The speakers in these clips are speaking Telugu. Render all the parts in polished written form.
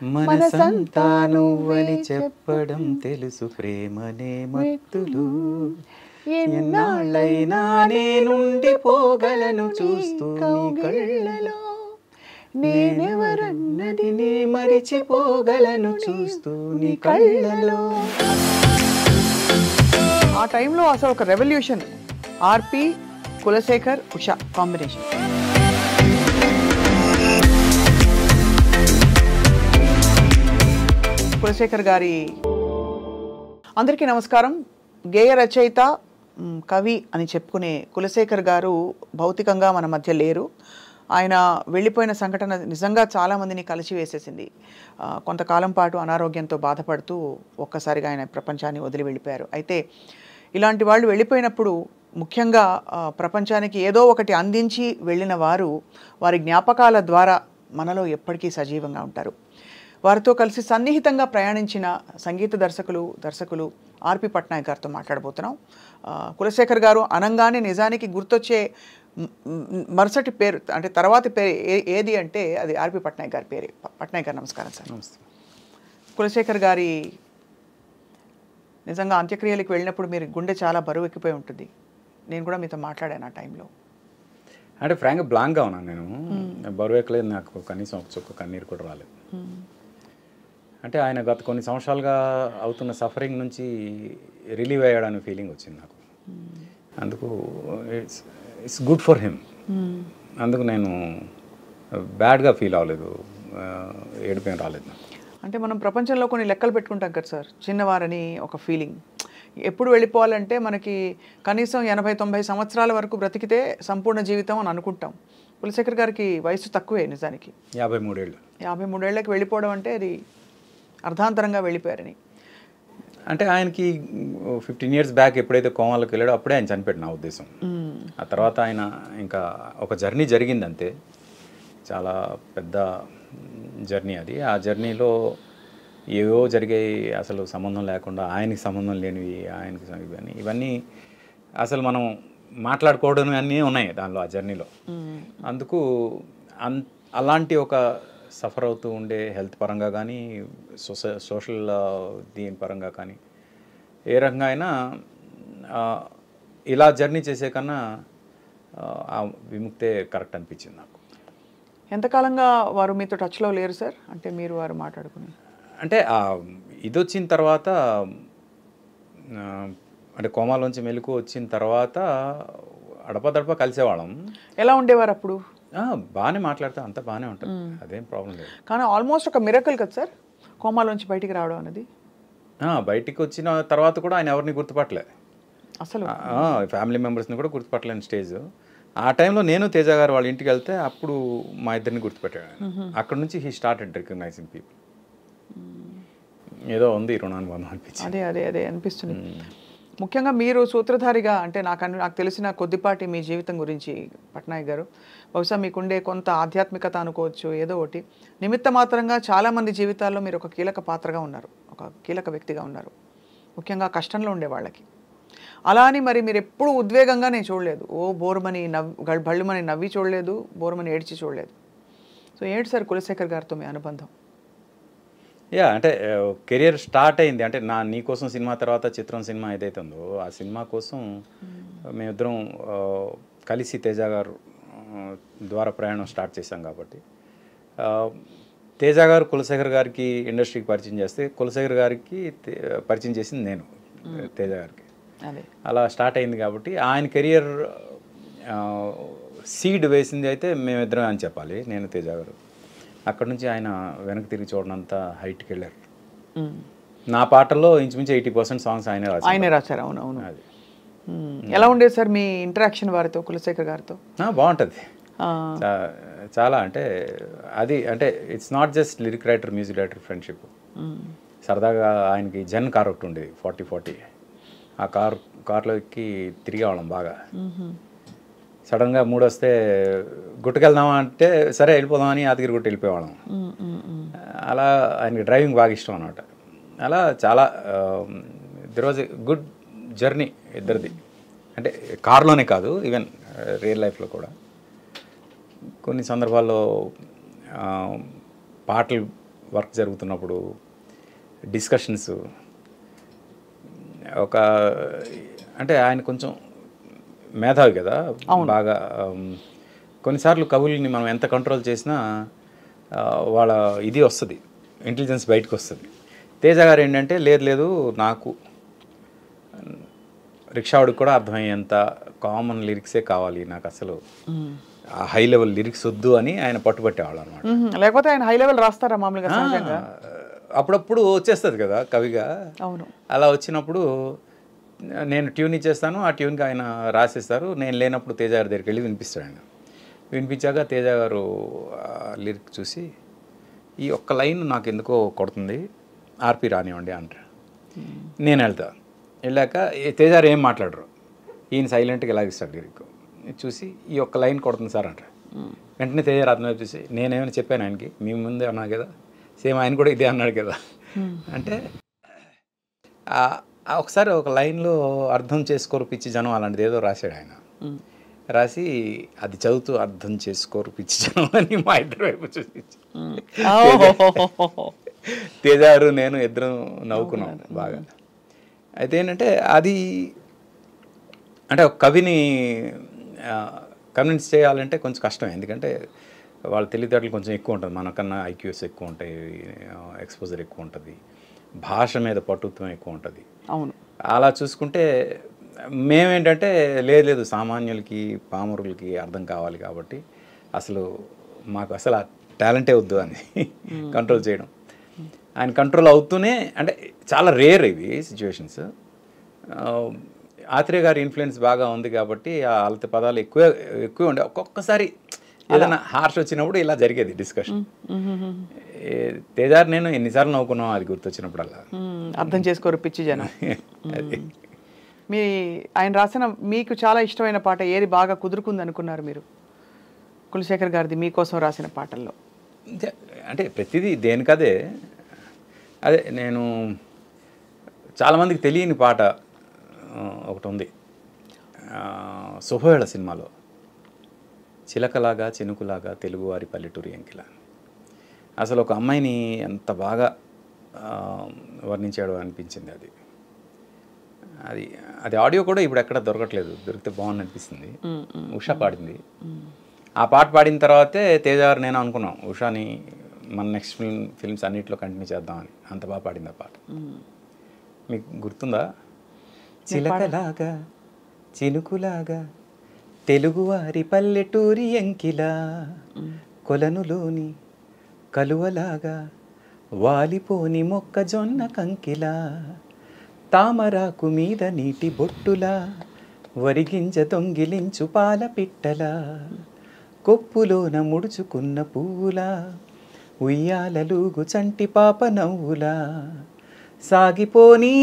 మనసంతా నువ్వని చెప్పడం తెలుసు ప్రేమనే మత్తులు ఎన్నాళ్ళైనా నేనుండిపోగలను చూస్తూ నీ కళ్ళలో నేనెవరన్నది నే మరిచిపోగలను చూస్తూ నీ కళ్ళలో. ఆ టైంలో అసలు ఒక రెవల్యూషన్ ఆర్పి కులశేఖర్ ఉషా కాంబినేషన్. కులశేఖర్ గారి అందరికీ నమస్కారం. గేయ రచయిత కవి అని చెప్పుకునే కులశేఖర్ గారు భౌతికంగా మన మధ్య లేరు. ఆయన వెళ్ళిపోయిన సంఘటన నిజంగా చాలామందిని కలిసివేసేసింది. కొంతకాలం పాటు అనారోగ్యంతో బాధపడుతూ ఒక్కసారిగా ఆయన ప్రపంచాన్ని వదిలి వెళ్ళిపోయారు. అయితే ఇలాంటి వాళ్ళు వెళ్ళిపోయినప్పుడు ముఖ్యంగా ప్రపంచానికి ఏదో ఒకటి అందించి వెళ్ళిన వారు వారి జ్ఞాపకాల ద్వారా మనలో ఎప్పటికీ సజీవంగా ఉంటారు. వారితో కలిసి సన్నిహితంగా ప్రయాణించిన సంగీత దర్శకులు ఆర్పి పట్నాయక్ గారితో మాట్లాడబోతున్నాం. కులశేఖర్ గారు అనంగానే నిజానికి గుర్తొచ్చే మరుసటి పేరు అంటే తర్వాతి పేరు ఏది అంటే అది ఆర్పి పట్నాయక్ గారి పేరే. పట్నాయక్ గారు నమస్కారం సార్. నమస్తే. కులశేఖర్ గారి నిజంగా అంత్యక్రియలకు వెళ్ళినప్పుడు మీరు గుండె చాలా బరువు ఎక్కిపోయి ఉంటుంది. నేను కూడా మీతో మాట్లాడాను ఆ టైంలో. అంటే ఫ్రాంక్గా బ్లాంక్గా ఉన్నాను నేను. బరువు ఎక్కలేదు, నాకు కనీసం ఒక చుక్క కన్నీరు కూడా రాలేదు. అంటే ఆయన గత కొన్ని సంవత్సరాలుగా అవుతున్న సఫరింగ్ నుంచి రిలీవ్ అయ్యాడనే ఫీలింగ్ వచ్చింది నాకు. అందుకు ఇట్స్ గుడ్ ఫర్ హిమ్. అందుకు నేను బ్యాడ్గా ఫీల్ అవ్వలేదు, ఏడిపోయిన రాలేదు నాకు. అంటే మనం ప్రపంచంలో కొన్ని లెక్కలు పెట్టుకుంటాం కదా సార్, చిన్నవారని ఒక ఫీలింగ్. ఎప్పుడు వెళ్ళిపోవాలంటే మనకి కనీసం 80-90 సంవత్సరాల వరకు బ్రతికితే సంపూర్ణ జీవితం అని అనుకుంటాం. కులశేఖర్ గారికి వయసు తక్కువే నిజానికి, 53 ఏళ్ళు. 53 ఏళ్ళకి వెళ్ళిపోవడం అంటే అది అర్ధాంతరంగా వెళ్ళిపోయారని. అంటే ఆయనకి 15 years బ్యాక్ ఎప్పుడైతే కోమాలోకి వెళ్ళాడో అప్పుడే ఆయన చనిపోయాడు నా ఉద్దేశం. ఆ తర్వాత ఆయన ఇంకా ఒక జర్నీ జరిగింది అంతే, చాలా పెద్ద జర్నీ అది. ఆ జర్నీలో ఏవో జరిగాయి అసలు సంబంధం లేకుండా, ఆయనకి సంబంధం లేనివి, ఇవన్నీ అసలు మనం మాట్లాడుకోవడం అన్నీ ఉన్నాయి దానిలో, ఆ జర్నీలో. అందుకు అలాంటి ఒక సఫర్ అవుతూ ఉండే హెల్త్ పరంగా కానీ సోషల్ దీని పరంగా కానీ ఏ రకంగా అయినా ఇలా జర్నీ చేసే కన్నా ఆ విముక్తే కరెక్ట్ అనిపించింది నాకు. ఎంతకాలంగా వారు మీతో టచ్లో లేరు సార్? అంటే మీరు వారు మాట్లాడుకుని అంటే ఇది వచ్చిన తర్వాత, అంటే కోమాలోంచి మెలకు వచ్చిన తర్వాత అడపదడప కలిసేవాళ్ళం. ఎలా ఉండేవారు అప్పుడు? బాగానే మాట్లాడితే అంతా బాగానే ఉంటుంది, అదేం ప్రాబ్లం లేదు. కానీ ఆల్మోస్ట్ ఒక మిరకల్ కదా సార్ కోమాలోంచి బయటికి రావడం అనేది. బయటికి వచ్చిన తర్వాత కూడా ఆయన ఎవరిని గుర్తుపట్టలే అసలు, ఫ్యామిలీ మెంబర్స్ని కూడా గుర్తుపట్టలేని స్టేజ్. ఆ టైంలో నేను తేజ గారు వాళ్ళ ఇంటికి వెళ్తే అప్పుడు మా ఇద్దరిని గుర్తుపెట్టాడు. అక్కడ నుంచి హీ స్టార్టెడ్ రికగ్నైజింగ్ పీపుల్. ఏదో ఉంది రుణానుబంధం అనిపించింది. అదే అదే అదే అనిపిస్తుంది. ముఖ్యంగా మీరు సూత్రధారిగా, అంటే నాకు తెలిసిన కొద్దిపాటి మీ జీవితం గురించి పట్నాయక్ గారు, బహుశా మీకుండే కొంత ఆధ్యాత్మికత అనుకోవచ్చు, ఏదో ఒకటి నిమిత్త మాత్రంగా చాలామంది జీవితాల్లో మీరు ఒక కీలక పాత్రగా ఉన్నారు, ఒక కీలక వ్యక్తిగా ఉన్నారు, ముఖ్యంగా కష్టంలో ఉండే వాళ్ళకి. అలా అని మరి మీరు ఎప్పుడు ఉద్వేగంగా నేను చూడలేదు, బోరుమని బళ్ళుమని నవ్వి చూడలేదు, బోరుమని ఏడ్చి చూడలేదు. సో ఏంటి సార్ కులశేఖర్ గారితో మీ అనుబంధం? అంటే కెరియర్ స్టార్ట్ అయింది అంటే నీకోసం సినిమా తర్వాత చిత్రం సినిమా ఏదైతే ఉందో ఆ సినిమా కోసం మేమిద్దరం కలిసి తేజ గారు ద్వారా ప్రయాణం స్టార్ట్ చేశాం. కాబట్టి తేజ గారు కులశేఖర్ గారికి ఇండస్ట్రీకి పరిచయం చేస్తే కులశేఖర్ గారికి పరిచయం చేసింది నేను తేజ గారికి. అలా స్టార్ట్ అయింది. కాబట్టి ఆయన కెరియర్ సీడ్ వేసింది అయితే మేమిద్దరం అని చెప్పాలి, నేను తేజ గారు. అక్కడ నుంచి ఆయన వెనక్కి తిరిగి చూడనంత హైట్కి వెళ్ళారు. నా పాటల్లో ఇంచుమించు 80% సాంగ్స్ ఆయనే రాశారు. అవునవును. అది ఎలా ఉండేది సార్ మీ ఇంటరాక్షన్ వారితో, కులశేఖర్ గారితో? బాగుంటుంది చాలా. అంటే అది అంటే it's not just lyric writer music director friendship. సరదాగా ఆయనకి జెన్ కార్ ఒకటి ఉండేది 4040, ఆ కార్లో ఎక్కి తిరిగేవాళ్ళం బాగా. సడన్గా మూడు వస్తే గుట్టుకెళ్దామా అంటే సరే వెళ్ళిపోదామని యాదగిరి గుట్టు వెళ్ళిపోయేవాళ్ళం. అలా ఆయనకి డ్రైవింగ్ బాగా ఇష్టం అన్నమాట. అలా చాలా there was a good journey ఇద్దరిది. అంటే కార్లోనే కాదు, ఈవెన్ రియల్ లైఫ్లో కూడా కొన్ని సందర్భాల్లో పాటలు వర్క్ జరుగుతున్నప్పుడు డిస్కషన్స్ ఒక అంటే ఆయన కొంచెం మేధావి కదా బాగా కొన్నిసార్లు కవుల్ని మనం ఎంత కంట్రోల్ చేసినా వాళ్ళ ఇది వస్తుంది, ఇంటెలిజెన్స్ బయటకు వస్తుంది. తేజ గారు ఏంటంటే లేదు నాకు రిక్షావాడికి కూడా అర్థమయ్యేంత కామన్ లిరిక్సే కావాలి, నాకు అసలు ఆ హై లెవెల్ లిరిక్స్ వద్దు అని ఆయన పట్టుబట్టేవాళ్ళు అనమాట. లేకపోతే ఆయన హై లెవెల్ రాస్తారా మామూలుగా సహజంగా? అప్పుడప్పుడు వచ్చేస్తుంది కదా కవిగా. అవును. అలా వచ్చినప్పుడు నేను ట్యూన్ ఇచ్చేస్తాను, ఆ ట్యూన్కి ఆయన రాసేస్తారు. నేను లేనప్పుడు తేజ గారి దగ్గరికి వెళ్ళి వినిపిస్తాడు. ఆయన వినిపించాక తేజ గారు లిరిక్ చూసి ఈ ఒక్క లైన్ నాకు ఎందుకో కొడుతుంది, ఆర్పి రానివ్వండి అంటారు. నేను వెళ్ళాక తేజ గారు ఏం మాట్లాడరు, ఈయన సైలెంట్గా ఇలాగిస్తాడు లిరిక్ చూసి ఈ ఒక్క లైన్ కొడుతుంది సార్ అంటారు. వెంటనే తేజ గారు అతను చూసి నేనేమైనా చెప్పాను ఆయనకి, మీ ముందే అన్నా కదా, సేమ్ ఆయన కూడా ఇదే అన్నాడు కదా అంటే ఒకసారి ఒక లైన్లో అర్థం చేసుకోరు పిచ్చి జనం అలాంటిది ఏదో రాశాడు ఆయన. రాసి అది చదువుతూ అర్థం చేసుకోరు పిచ్చి జనం అని మా ఇద్దరు వైపు చూసి తేజ గారు నేను ఇద్దరం నవ్వుకున్నాం బాగా. అయితే ఏంటంటే అది అంటే ఒక కవిని కన్విన్స్ చేయాలంటే కొంచెం కష్టం, ఎందుకంటే వాళ్ళ తెలివితేటలు కొంచెం ఎక్కువ ఉంటుంది, మనకన్నా ఐక్యూస్ ఎక్కువ ఉంటాయి, ఎక్స్పోజర్ ఎక్కువ ఉంటుంది, భాష మీద పటుత్వం ఎక్కువ ఉంటుంది. అవును. అలా చూసుకుంటే మేమేంటంటే లేదు సామాన్యులకి పామరులకి అర్థం కావాలి కాబట్టి అసలు మాకు అసలు ఆ టాలెంటే వద్దు అని కంట్రోల్ చేయడం. ఆయన కంట్రోల్ అవుతూనే అంటే చాలా రేర్ ఇవి సిచ్యువేషన్స్. ఆత్రేయ గారి ఇన్ఫ్లుయెన్స్ బాగా ఉంది కాబట్టి ఆ అలతి పదాలు ఎక్కువ ఉండే. ఒక్కొక్కసారి ఏదైనా హార్ష్ వచ్చినప్పుడు ఇలా జరిగేది డిస్కషన్. తేజారు నేను ఎన్నిసార్లు నవ్వుకున్నాం అది గుర్తొచ్చినప్పుడల్లా. అర్థం చేసుకోరు పిచ్చి జనం. మీ ఆయన రాసిన మీకు చాలా ఇష్టమైన పాట ఏది బాగా కుదురుకుంది అనుకున్నారు మీరు కులశేఖర్ గారిది మీకోసం రాసిన పాటల్లో? అంటే ప్రతిదీ దేనికదే. అదే నేను చాలామందికి తెలియని పాట ఒకటి ఉంది శుభవేళ సినిమాలో, చిలకలాగా చినుకులాగా తెలుగువారి పల్లెటూరి ఎంకిల. అసలు ఒక అమ్మాయిని ఎంత బాగా వర్ణించాడో అనిపించింది. అది అది అది ఆడియో కూడా ఇప్పుడు ఎక్కడ దొరకట్లేదు, దొరికితే బాగుంది అనిపిస్తుంది. ఉషా పాడింది. ఆ పాట పాడిన తర్వాతే తేజ గారు నేను అనుకున్నాం ఉషాని మన నెక్స్ట్ ఫిల్మ్స్ అన్నింటిలో కంటిన్యూ చేద్దామని. అంత బాగా పాడింది ఆ పాట. మీకు గుర్తుందా? చిలకలాగా చినుకులాగా తెలుగువారి పల్లెటూరి ఎంకిలా, కొలనులోని కలువలాగా వాలిపోని మొక్కజొన్న కంకిలా, తామరాకు మీద నీటి బొట్టులా వరిగింజ దొంగిలించు పాల పిట్టలా, కొప్పులోన ముడుచుకున్న పువ్వులా ఉయ్యాలలుగు చంటి పాప నవ్వులా, సాగిపోనీ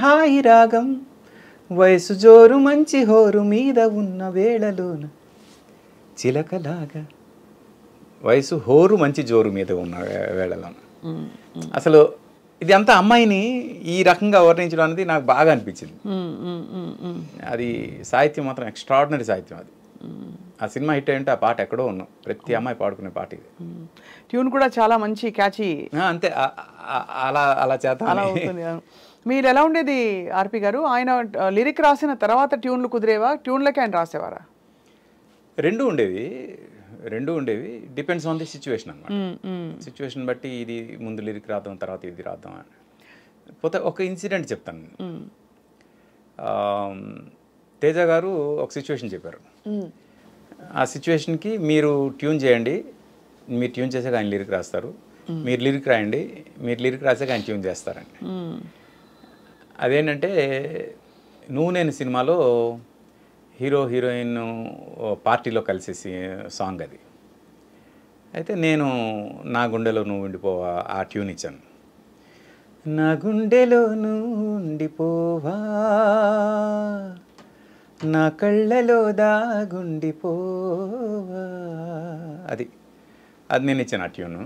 హాయి రాగం వయసు జోరు మంచి హోరు మీద ఉన్న వేళలోన చిలకలాగా. వయసు హోరు మంచి జోరు మీద ఉన్న వేళలోన. అసలు ఇది అంతా అమ్మాయిని ఈ రకంగా వర్ణించడం అనేది నాకు బాగా అనిపించింది. అది సాహిత్యం మాత్రం ఎక్స్ట్రాడినరీ సాహిత్యం. అది ఆ సినిమా హిట్ అయ్యంటే ఆ పాట ఎక్కడో ఉన్నాం, ప్రతి అమ్మాయి పాడుకునే పాట ఇది. ట్యూన్ కూడా చాలా మంచి క్యాచీ. అంతే అలా చేత అలా అవుతుంది. మీరు ఎలా ఉండేది ఆర్పి గారు? ఆయన లిరిక్ రాసిన తర్వాత ట్యూన్లు కుదిరేవా, ట్యూన్లకి ఆయన రాసేవారా? రెండు ఉండేవి. డిపెండ్స్ ఆన్ ది సిచ్యువేషన్ అనమాట. సిచ్యువేషన్ బట్టి ఇది ముందు లిరిక్ రాద్దాం తర్వాత ఇది రాద్దాం అని. పోతే ఒక ఇన్సిడెంట్ చెప్తాను. తేజ గారు ఒక సిచ్యువేషన్ చెప్పారు. ఆ సిచ్యువేషన్కి మీరు ట్యూన్ చేయండి, మీరు ట్యూన్ చేసాక ఆయన లిరిక్ రాస్తారు, మీరు లిరిక్ రాయండి, మీరు లిరిక్ రాసాక ఆయన ట్యూన్ చేస్తారండి. అదేంటంటే నువ్వు నేను సినిమాలో హీరో హీరోయిన్ పార్టీలో కలిసేసి సాంగ్ అది. అయితే నేను నా గుండెలో నువ్వు ఉండిపోవా ఆ ట్యూన్ ఇచ్చాను. నా గుండెలో నువ్వు ఉండిపోవా నా కళ్ళలో దాగుండిపోవా, అది నేను ఇచ్చాను ఆ ట్యూను.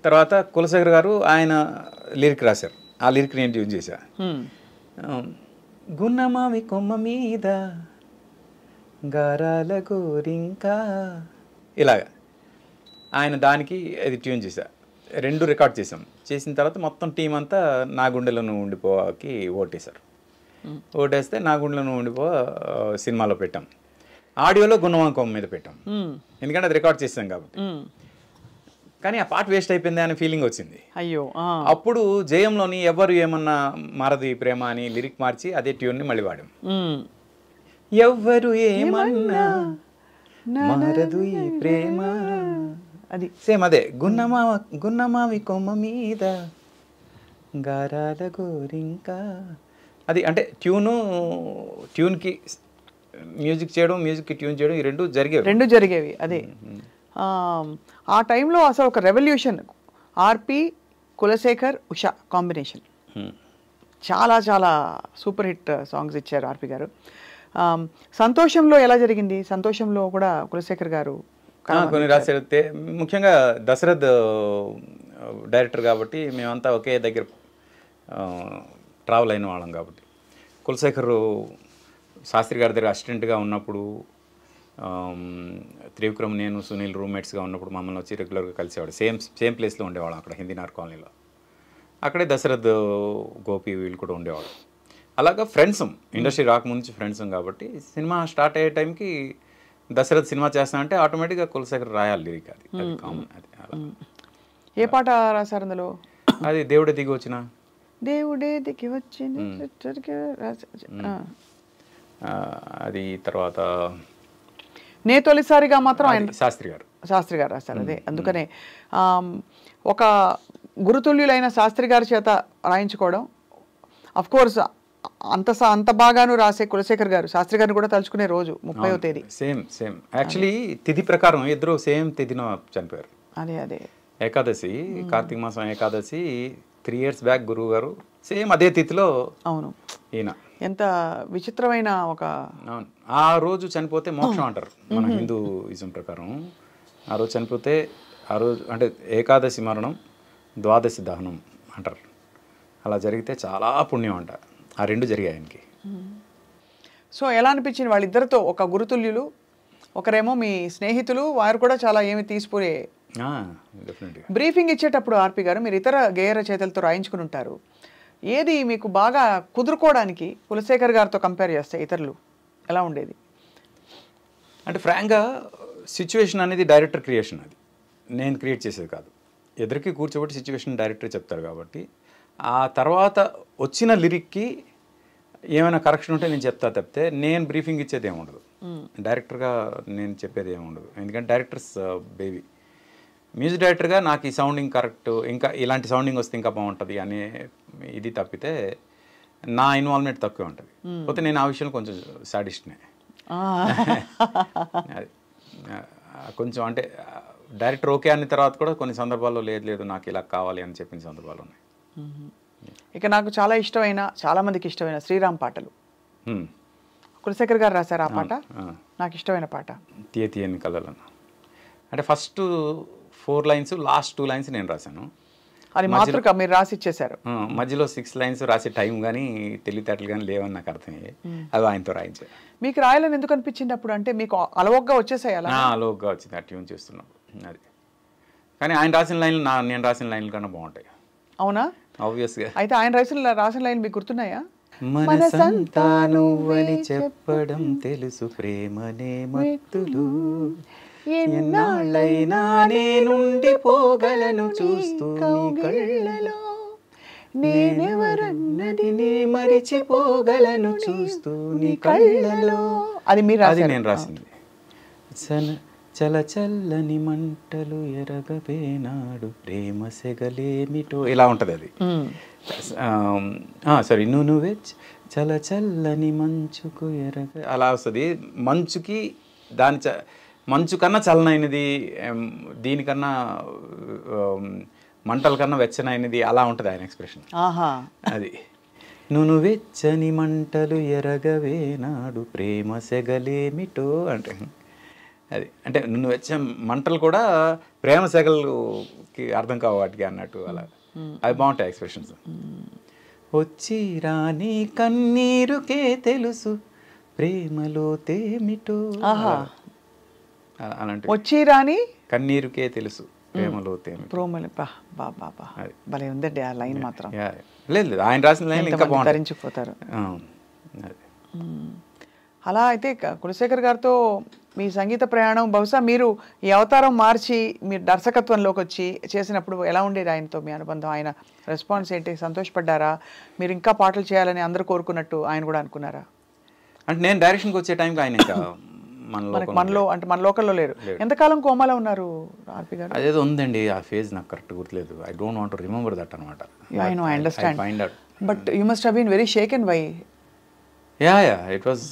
తర్వాత కులశేఖర్ గారు ఆయన లిరిక్ రాశారు, ఆ లిరిక్ నేను ట్యూన్ చేశా. గున్నమావి కొమ్మ మీద గారాల గోరింకా, ఇలాగా. ఆయన దానికి అది ట్యూన్ చేశా, 2 రికార్డ్ చేసాం. చేసిన తర్వాత మొత్తం టీం అంతా నా గుండెలను ఉండిపోకి ఓటేశారు. ఓటేస్తే నా గుండెలను ఉండిపో సినిమాలో పెట్టాం. ఆడియోలో గుణవంకం మీద పెట్టాం, ఎందుకంటే అది రికార్డ్ చేసాం కాబట్టి. కానీ ఆ పాట వేస్ట్ అయిపోయింది అనే ఫీలింగ్ వచ్చింది. అయ్యో. అప్పుడు జయంలోని ఎవరు ఏమన్నా మారదు ఈ ప్రేమ అని లిరిక్ మార్చి అదే ట్యూన్ని మళ్ళీ వాడాం. ఎవ్వరు ఏమన్నా మారదు ఈ ప్రేమ, అది సేమ్ అదే. గున్నమావి కొమ్మ మీద గారాల గోరింక, అది అంటే ట్యూన్కి మ్యూజిక్ చేయడం, మ్యూజిక్కి ట్యూన్ చేయడం, ఈ రెండు జరిగేవి. అదే ఆ టైంలో అసలు ఒక రెవల్యూషన్. ఆర్పి, కులశేఖర్, ఉషా కాంబినేషన్ చాలా చాలా సూపర్ హిట్ సాంగ్స్ ఇచ్చారు ఆర్పి గారు. సంతోషంలో ఎలా జరిగింది? సంతోషంలో కూడా కులశేఖర్ గారు కొన్ని రాశారు. ముఖ్యంగా దశరథ్ డైరెక్టర్ కాబట్టి మేమంతా ఒకే దగ్గర ట్రావెల్ అయిన వాళ్ళం కాబట్టి, కులశేఖర్ శాస్త్రి గారి దగ్గర అసిస్టెంట్గా ఉన్నప్పుడు, త్రివిక్రమ్, నేను, సునీల్ రూమ్మేట్స్గా ఉన్నప్పుడు మమ్మల్ని వచ్చి రెగ్యులర్గా కలిసేవాడు. సేమ్ ప్లేస్లో ఉండేవాళ్ళం అక్కడ హిందీనార్ కాలనీలో. అక్కడే దశరథ్, గోపి వీళ్ళు కూడా ఉండేవాడు. అలాగా ఫ్రెండ్స్, ఇండస్ట్రీ రాకముందు ఫ్రెండ్స్ కాబట్టి సినిమా స్టార్ట్ అయ్యే టైంకి దశరథ్ సినిమా చేస్తానంటే ఆటోమేటిక్గా కులశేఖర్ రాయాలి లిరిక్. అది కామన్. అది అలా. ఏ పాట రాశారు అందులో? అది దేవుడే దిగి వచ్చిన, దేవుడే దిగి వచ్చిన, అది తర్వాత నే తొలిసారిగా మాత్రం ఆయన శాస్త్రి గారు రాశారు. అదే అందుకనే ఒక గురుతుల్యులైన శాస్త్రి గారి చేత రాయించుకోవడం. అఫ్ కోర్స్ అంత బాగాను రాసే కులశేఖర్ గారు శాస్త్రి గారిని కూడా తలుచుకునే రోజు 30వ తేదీ. సేమ్ యాక్చువల్లీ తిథి ప్రకారం ఇద్దరు సేమ్ తిథిన చనిపోయారు. అదే ఏకాదశి, కార్తీక మాసం ఏకాదశి 3 years బ్యాక్ గురువు గారు సేమ్ అదే తిథిలో. అవును. ఈయన ఎంత విచిత్రమైన ఒక, ఆ రోజు చనిపోతే మోక్షం అంటారు మన హిందూయిజం ప్రకారం. ఆ రోజు చనిపోతే ఆ రోజు అంటే ఏకాదశి మరణం, ద్వాదశి దహనం అంటారు. అలా జరిగితే చాలా పుణ్యం అంట. ఆ 2 జరిగాయి ఆయనకి. సో ఎలా అనిపించింది వాళ్ళిద్దరితో? ఒక గురుతుల్యులు, ఒకరేమో మీ స్నేహితులు, వారు కూడా చాలా ఏమి తీసిపోయే. బ్రీఫింగ్ ఇచ్చేటప్పుడు ఆర్పి గారు మీరు ఇతర గేయ రచయితలతో రాయించుకుని ఉంటారు. ఏది మీకు బాగా కుదురుకోవడానికి కులశేఖర్ గారితో కంపేర్ చేస్తే ఇతరులు ఎలా ఉండేది? అంటే ఫ్రాంక్గా సిచ్యువేషన్ అనేది డైరెక్టర్ క్రియేషన్, అది నేను క్రియేట్ చేసేది కాదు. ఎదురికి కూర్చోబెట్టి సిచ్యువేషన్ డైరెక్టర్ చెప్తారు కాబట్టి ఆ తర్వాత వచ్చిన లిరిక్కి ఏమైనా కరెక్షన్ ఉంటే నేను చెప్తా తప్పితే నేను బ్రీఫింగ్ ఇచ్చేది ఏముండదు. డైరెక్టర్గా నేను చెప్పేది ఏముండదు. ఎందుకంటే డైరెక్టర్స్ బేబీ. మ్యూజిక్ డైరెక్టర్గా నాకు ఈ సౌండింగ్ కరెక్ట్, ఇంకా ఇలాంటి సౌండింగ్ వస్తే ఇంకా బాగుంటుంది అనే ఇది తప్పితే నా ఇన్వాల్వ్మెంట్ తక్కువ ఉంటుంది. పోతే నేను ఆ విషయంలో కొంచెం సాడిస్ట్నే. అది కొంచెం అంటే డైరెక్టర్ ఓకే అన్న తర్వాత కూడా కొన్ని సందర్భాల్లో లేదు నాకు ఇలా కావాలి అని చెప్పిన సందర్భాలు ఉన్నాయి. ఇక నాకు చాలా ఇష్టమైన, చాలా మందికి ఇష్టమైన శ్రీరామ్ పాటలు కులశేఖర్ గారు రాశారు. ఆ పాట నాకు ఇష్టమైన పాట. తీయని కళలను అంటే ఫస్ట్ 4 lines, లాస్ట్ 2 lines నేను రాశాను. అది మాతృక మీరు రాసి ఇచ్చేశారు. మధ్యలో 6 lines రాసే టైం కానీ తెలివితేటలు కానీ లేవని నాకు అర్థమయ్యాయి. అది ఆయనతో రాయించారు. మీకు రాయాలని ఎందుకు అనిపించింది అప్పుడు? అంటే మీకు అలవోగ్గా వచ్చేసాయి? అలా అలవోగ్గా వచ్చింది ఆ ట్యూన్ చేస్తున్నాం. అది కానీ ఆయన రాసిన లైన్లు నేను రాసిన లైన్ల కన్నా బాగుంటాయి. అవునా? ఆబ్వియస్గా. అయితే ఆయన రాసిన లైన్ మీకు గుర్తున్నాయా? మనసంతా నువ్వని చెప్పడం తెలుసు, ప్రేమనే మత్తులు, ఎన్నాళ్ళైనా నేనుండిపోగలను చూస్తూ నీ కళ్ళలో, నేనెవరన్నది నే మరిచిపోగలను చూస్తూ నీ కళ్ళలో. అది మీరు అది నేను రాసింది. చల చల్లని మంటలు ఎరగబేనాడు ప్రేమ సెగలేమిటో, ఇలా ఉంటుంది అది. సారీ, నువ్వే చల చల్లని మంచుకు ఎరగ, అలా వస్తుంది. మంచుకి మంచు కన్నా చలనైనది, దీనికన్నా మంటల కన్నా వెచ్చనైనది, అలా ఉంటుంది ఆయన ఎక్స్ప్రెషన్. అది నువ్వు వెచ్చని మంటలు ఎరగవేనాడు ప్రేమ సెగలేమిటో అంటే అది. అంటే నువ్వు వెచ్చ మంటలు కూడా ప్రేమ సెగలుకి అర్థం కావు వాటికి అన్నట్టు, అలా అవి బాగుంటాయి ఎక్స్ప్రెషన్స్. వచ్చి రాని కన్నీరుకే తెలుసు ప్రేమలో తేమిటో, అలాంటి వచ్చి రాని కన్నీరుకే తెలుసు ప్రేమలో తేమి. ప్రోమలు బా బా బా బా భలే ఉందండి ఆ లైన్ మాత్రం. లేదు లేదు, ఆయన రాసిన లైన్ ఇంకా బాగుంటుంది. ధరించిపోతారు. అలా అయితే కులశేఖర్ గారితో మీ సంగీత ప్రయాణం బహుశా మీరు ఈ అవతారం మార్చి మీరు దర్శకత్వంలోకి వచ్చి చేసినప్పుడు ఎలా ఉండేది ఆయనతో మీ అనుబంధం? ఆయన రెస్పాన్స్ ఏంటి? సంతోషపడ్డారా? మీరు ఇంకా పాటలు చేయాలని అందరూ కోరుకున్నట్టు ఆయన కూడా అనుకున్నారా? అంటే నేను డైరెక్షన్కి వచ్చే టైంకి ఆయన ఇంకా మనలో అంటే మన లోకల్లో లేరు. ఎంతకాలం కోమాలో ఉన్నారు ఆర్పి గారు? అదేదో ఉందండి, ఆ ఫేజ్ నాకు కరెక్ట్ గుర్తులేదు. I don't want to remember that అనమాట. I know, I understand. But you must have been very shaken by. Yeah it was